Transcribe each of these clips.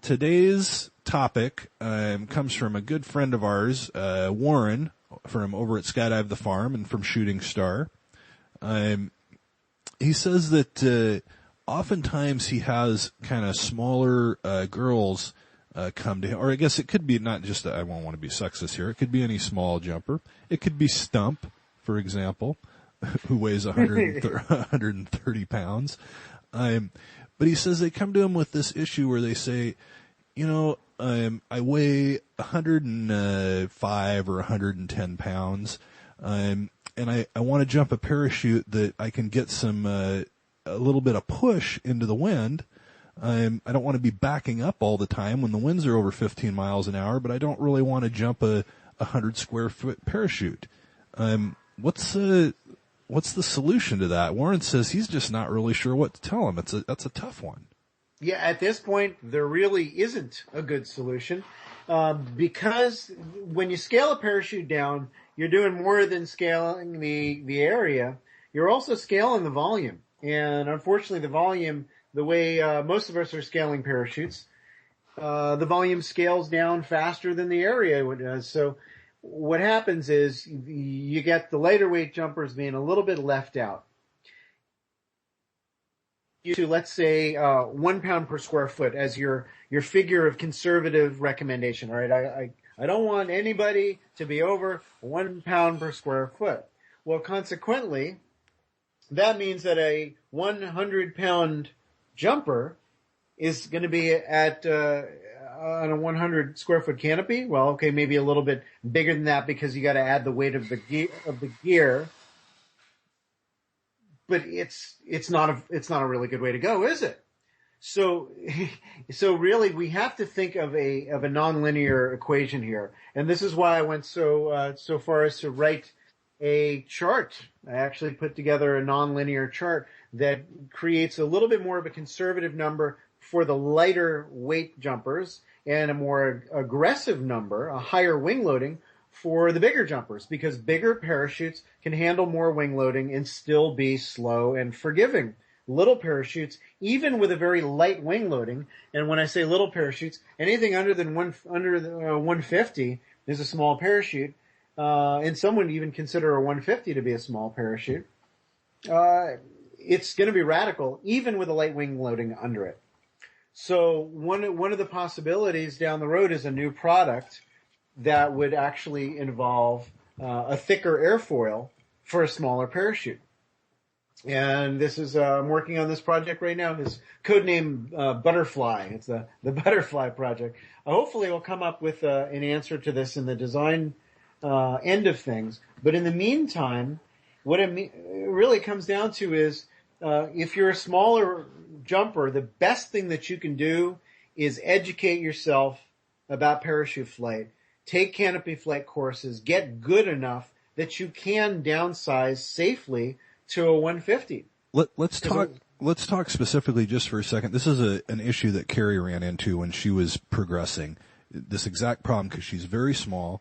today's topic comes from a good friend of ours, Warren, from over at Skydive the Farm and from Shooting Star. He says that oftentimes he has kind of smaller girls come to him, or I guess it could be not just, I won't want to be sexist here, it could be any small jumper. It could be Stump, for example, who weighs 130 pounds. But he says they come to him with this issue where they say, I weigh 105 or 110 pounds, and I want to jump a parachute that I can get some, a little bit of push into the wind. I don't want to be backing up all the time when the winds are over 15 miles an hour, but I don't really want to jump a 100 square foot parachute. What's the solution to that? Warren says he's just not really sure what to tell him. That's a tough one. Yeah, at this point, there really isn't a good solution, because when you scale a parachute down, you're doing more than scaling the area. You're also scaling the volume. And unfortunately, the volume, the way most of us are scaling parachutes, the volume scales down faster than the area does. So what happens is you get the lighter weight jumpers being a little bit left out. To, let's say, 1 pound per square foot as your figure of conservative recommendation. All right, I don't want anybody to be over 1 pound per square foot. Well, consequently, that means that a 100-pound jumper is going to be at on a 100 square foot canopy. Well, okay, maybe a little bit bigger than that because you got to add the weight of the gear. But it's not a really good way to go, is it? So really we have to think of a nonlinear equation here. And this is why I went so far as to write a chart. I actually put together a nonlinear chart that creates a little bit more of a conservative number for the lighter weight jumpers and a more aggressive number, a higher wing loading, for the bigger jumpers, because bigger parachutes can handle more wing loading and still be slow and forgiving. Little parachutes, even with a very light wing loading, and when I say little parachutes, anything under 150 is a small parachute, and some would even consider a 150 to be a small parachute. It's going to be radical, even with a light wing loading under it. So one of the possibilities down the road is a new product that would actually involve a thicker airfoil for a smaller parachute. And this is, I'm working on this project right now. It's codename Butterfly. It's the Butterfly project. Hopefully we'll come up with an answer to this in the design end of things. But in the meantime, what it really comes down to is if you're a smaller jumper, the best thing that you can do is educate yourself about parachute flight. Take canopy flight courses, get good enough that you can downsize safely to a 150. Let's talk specifically just for a second. This is an issue that Carrie ran into when she was progressing. This exact problem, because she's very small.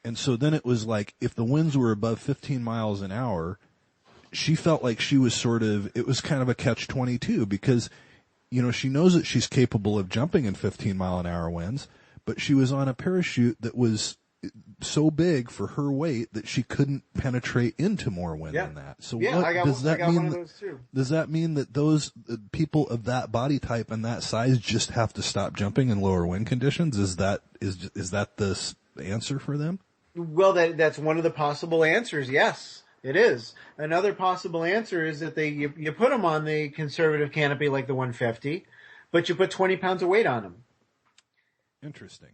And so then it was like, if the winds were above 15 miles an hour, she felt like she was it was kind of a catch-22, because, she knows that she's capable of jumping in 15 mile an hour winds, but she was on a parachute that was so big for her weight that she couldn't penetrate into more wind than that. So does that mean that those people of that body type and that size just have to stop jumping in lower wind conditions? Is that the answer for them? Well, that's one of the possible answers. Yes, it is. Another possible answer is that you put them on the conservative canopy like the 150, but you put 20 pounds of weight on them. Interesting.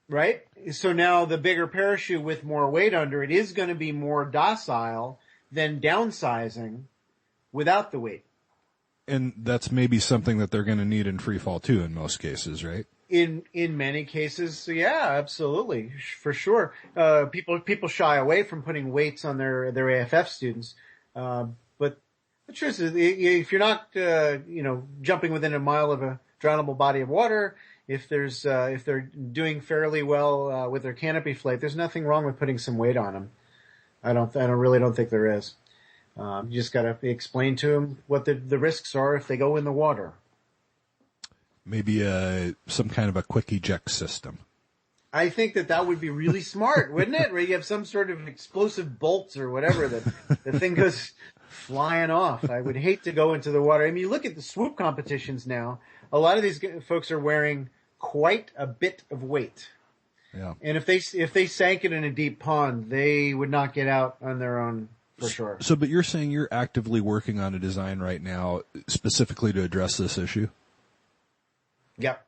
Right? So now the bigger parachute with more weight under it is going to be more docile than downsizing without the weight. And that's maybe something that they're going to need in free fall too in most cases, right? In many cases, yeah, absolutely, for sure. People shy away from putting weights on their AFF students. But the truth is, if you're not, jumping within a mile of a drownable body of water, if they're doing fairly well with their canopy flight, there's nothing wrong with putting some weight on them. I really don't think there is. You just got to explain to them what the risks are if they go in the water. Maybe some kind of a quick eject system. I think that would be really smart, wouldn't it? Where you have some sort of explosive bolts or whatever that the thing goes flying off. I would hate to go into the water. I mean, you look at the swoop competitions now. A lot of these folks are wearing quite a bit of weight. Yeah. And if they sank it in a deep pond, they would not get out on their own for sure. So, but you're saying you're actively working on a design right now specifically to address this issue? Yep.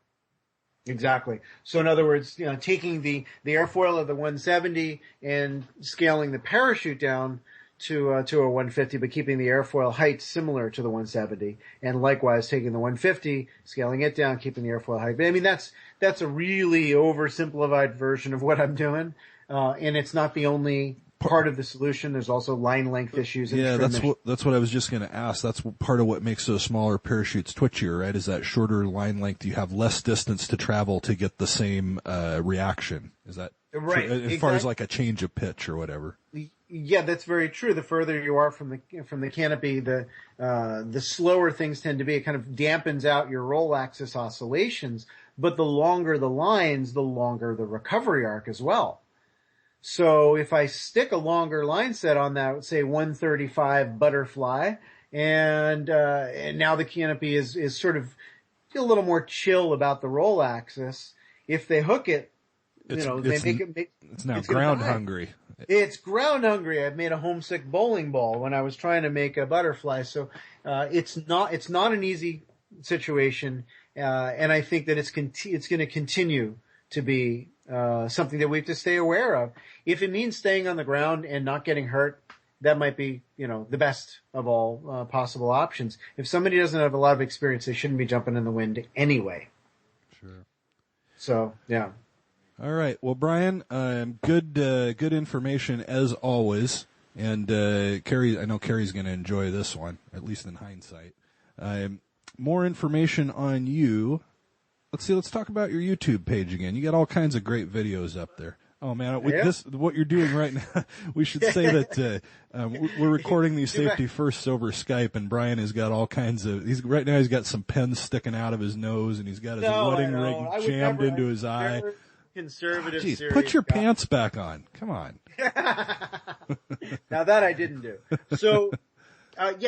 Exactly. So in other words, taking the airfoil of the 170 and scaling the parachute down to a 150, but keeping the airfoil height similar to the 170, and likewise taking the 150, scaling it down, keeping the airfoil height. But I mean, that's a really oversimplified version of what I'm doing, and it's not the only part of the solution. There's also line length issues. Yeah, that's what I was just going to ask. That's part of what makes those smaller parachutes twitchier, right? Is that shorter line length? You have less distance to travel to get the same reaction. Is that right? As far as like a change of pitch or whatever. Yeah, that's very true. The further you are from the canopy, the slower things tend to be. It kind of dampens out your roll axis oscillations. But the longer the lines, the longer the recovery arc as well. So if I stick a longer line set on that, say 135 butterfly, and now the canopy is sort of a little more chill about the roll axis. If they hook it, they make it. It's now ground hungry. It's ground hungry. I've made a homesick bowling ball when I was trying to make a butterfly. So it's not an easy situation, and I think that it's going to continue to be something that we have to stay aware of. If it means staying on the ground and not getting hurt, that might be, the best of all possible options. If somebody doesn't have a lot of experience, they shouldn't be jumping in the wind anyway. Sure. So, yeah. All right. Well, Brian, good information as always. And I know Carrie's going to enjoy this one, at least in hindsight. More information on you. Let's talk about your YouTube page again. You got all kinds of great videos up there. Oh man, what you're doing right now, we should say that we're recording these safety firsts over Skype, and Brian has got all kinds of. He's got some pens sticking out of his nose, and he's got his wedding ring jammed into his eye. Conservative. Geez, serious put your guy. pants back on. Come on. Now that I didn't do. So. I've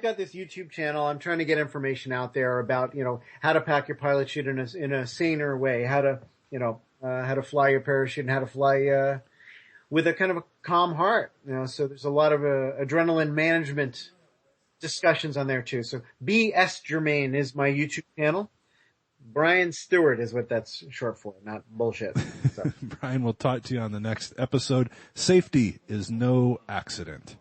got this YouTube channel. I'm trying to get information out there about, how to pack your pilot chute in a saner way, how to fly your parachute and how to fly, with a kind of a calm heart, so there's a lot of, adrenaline management discussions on there too. So BS Germain is my YouTube channel. Brian Stewart is what that's short for, not bullshit. So. Brian, we'll talk to you on the next episode. Safety is no accident.